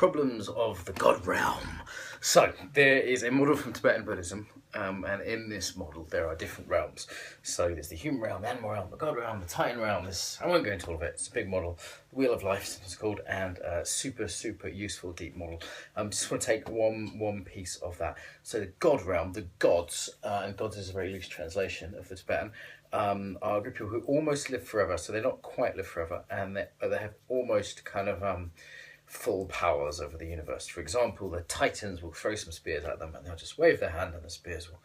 problems of the God realm. So there is a model from Tibetan Buddhism, and in this model there are different realms. So there's the human realm, the animal realm, the God realm, the Titan realm. I won't go into all of it. It's a big model. Wheel of Life it's called, and super useful deep model. Just want to take one piece of that. So the God realm, the gods, and gods is a very loose translation of the Tibetan, are a group of people who almost live forever. So they're not quite live forever, and they have almost kind of full powers over the universe. For example, the Titans will throw some spears at them and they'll just wave their hand and the spears will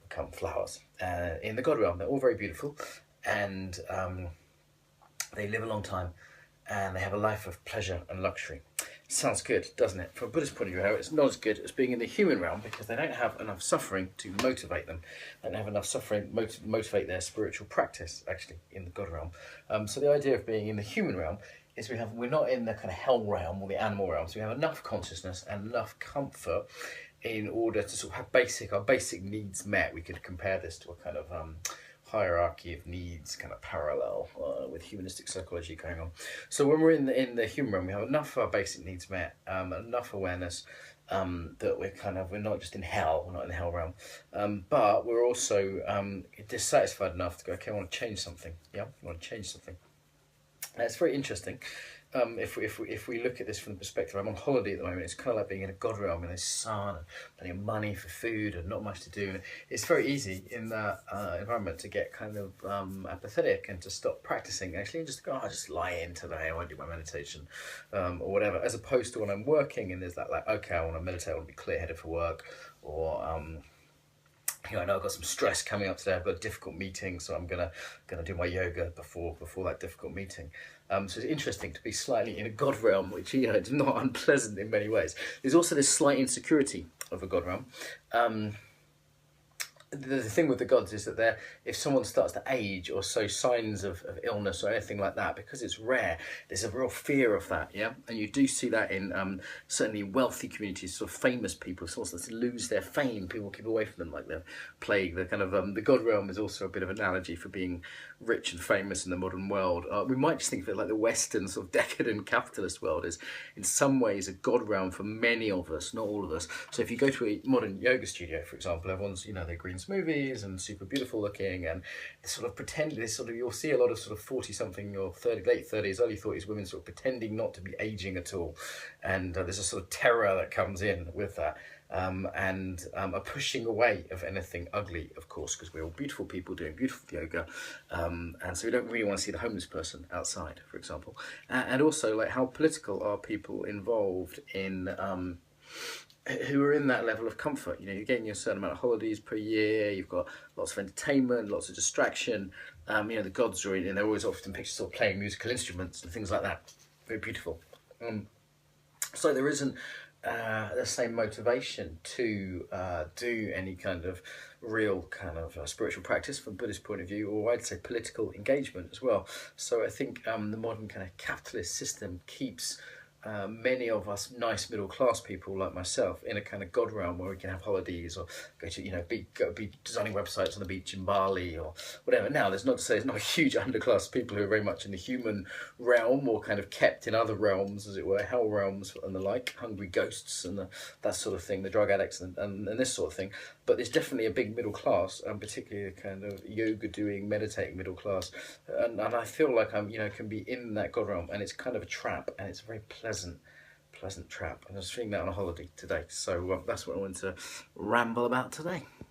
become flowers. In the God realm, they're all very beautiful, and they live a long time, and they have a life of pleasure and luxury. Sounds good, doesn't it? From a Buddhist point of view, however, it's not as good as being in the human realm, because they don't have enough suffering to motivate them. They don't have enough suffering motivate their spiritual practice, actually, in the God realm. So the idea of being in the human realm is we're not in the kind of hell realm or the animal realm, so we have enough consciousness and enough comfort in order to sort of have our basic needs met. We could compare this to a kind of hierarchy of needs, kind of parallel with humanistic psychology going on. So when we're in the human realm, we have enough of our basic needs met, enough awareness that we're not just in hell, we're not in the hell realm, but we're also dissatisfied enough to go, okay, I want to change something. Yeah, I want to change something. Now, it's very interesting. If we look at this from the perspective, I'm on holiday at the moment. It's kind of like being in a God realm, and there's sun and plenty of money for food and not much to do. And it's very easy in that environment to get kind of apathetic and to stop practicing actually, and just go, I'll just lie in today, I won't do my meditation or whatever, as opposed to when I'm working and there's that like, okay, I want to meditate, I want to be clear-headed for work, or I know I've got some stress coming up today. I've got a difficult meeting, so I'm gonna do my yoga before that difficult meeting. So it's interesting to be slightly in a God realm, which it's not unpleasant in many ways. There's also this slight insecurity of a God realm. The thing with the gods is that if someone starts to age or show signs of illness or anything like that, because it's rare, there's a real fear of that, yeah? And you do see that in certainly wealthy communities, sort of famous people, sort of lose their fame, people keep away from them like the plague. The kind of the God realm is also a bit of an analogy for being rich and famous in the modern world. We might just think of it like the Western sort of decadent capitalist world is in some ways a God realm for many of us, not all of us. So if you go to a modern yoga studio, for example, everyone's, they're green smoothies and super beautiful looking, and you'll see a lot of sort of 40-something or late 30s, early 40s women sort of pretending not to be aging at all, and there's a sort of terror that comes in with that, and a pushing away of anything ugly, of course, because we're all beautiful people doing beautiful yoga, and so we don't really want to see the homeless person outside, for example, and also like how political are people involved in who are in that level of comfort. You're getting a certain amount of holidays per year, you've got lots of entertainment, lots of distraction. The gods are in, and they're always often pictures of playing musical instruments and things like that. Very beautiful. So there isn't the same motivation to do any kind of real kind of spiritual practice from a Buddhist point of view, or I'd say political engagement as well. So I think the modern kind of capitalist system keeps many of us nice middle class people like myself in a kind of God realm where we can have holidays or go to be designing websites on the beach in Bali or whatever. Now there's not to say there's not huge underclass people who are very much in the human realm or kind of kept in other realms, as it were, hell realms and the like, hungry ghosts and that sort of thing, the drug addicts and this sort of thing. But there's definitely a big middle class, and particularly a kind of yoga doing, meditating middle class, and I feel like I'm can be in that God realm, and it's kind of a trap, and it's a very pleasant trap. And I was feeling that on a holiday today, so that's what I wanted to ramble about today.